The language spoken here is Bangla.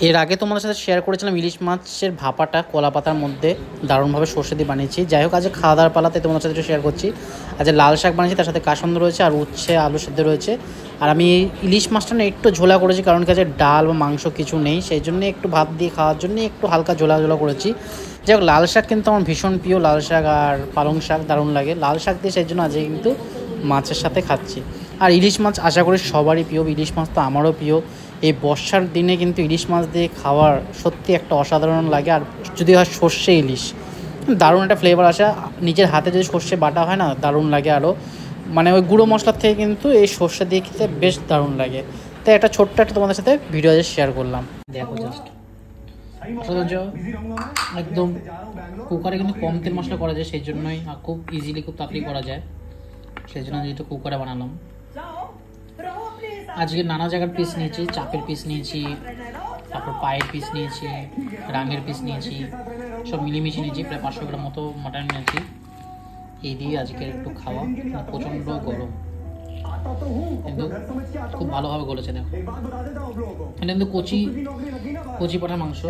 এর আগে তোমাদের সাথে শেয়ার করেছিলাম ইলিশ মাছের ভাপাটা কলা পাতার মধ্যে দারুণভাবে সর্ষে দিয়ে বানিয়েছি। যাই হোক, আজ খাওয়া দাওয়ার পালাতে তোমাদের সাথে শেয়ার করছি। আজ লাল শাক বানিয়েছি, তার সাথে কাসন্দ রয়েছে আর উচ্ছে আলু সেদ্ধ রয়েছে। আর আমি ইলিশ মাছটা না একটু ঝোলা করেছি, কারণ কাছে ডাল বা মাংস কিছু নেই, সেই জন্য একটু ভাত দিয়ে খাওয়ার জন্য একটু হালকা ঝোলা ঝোলা করেছি। যাই হোক, লাল শাক কিন্তু আমার ভীষণ প্রিয়, লাল শাক আর পালং শাক দারুণ লাগে। লাল শাক দিয়ে সেই জন্য আজকে কিন্তু মাছের সাথে খাচ্ছি। আর ইলিশ মাছ আশা করি সবারই প্রিয়, ইলিশ মাছ তো আমারও প্রিয়। এই বর্ষার দিনে কিন্তু ইলিশ মাছ দিয়ে খাওয়ার সত্যি একটা অসাধারণ লাগে। আর যদি হয় সর্ষে ইলিশ, দারুণ একটা ফ্লেভার আসে। নিজের হাতে যদি সর্ষে বাটা হয় না, দারুণ লাগে আরও। মানে ওই গুঁড়ো মশলার থেকে কিন্তু এই সর্ষে দিয়ে খেতে বেশ দারুণ লাগে। তাই একটা ছোট্ট একটা তোমাদের সাথে ভিডিও শেয়ার করলাম। দেখো জাস্ট একদম কুকারে কিন্তু কম তেল মশলা করা যায়, সেই জন্যই খুব ইজিলি খুব তাড়াতাড়ি করা যায়, সেই জন্য যেহেতু কুকারে বানালাম। আজকে নানা জায়গার পিস নিয়েছি, চাপের পিস নিয়েছি, তারপর পায়ের পিস নিয়েছি, রাঙের পিস নিয়েছি, সব মিলিমিশিয়ে নিয়েছি। প্রায় 500 গ্রাম মতো মাটন নিয়েছি। এই দিয়ে আজকে একটু খাওয়া, প্রচণ্ড গরম কিন্তু খুব ভালোভাবে গলেছে। দেখো এটা কিন্তু কচি পাঠার মাংস।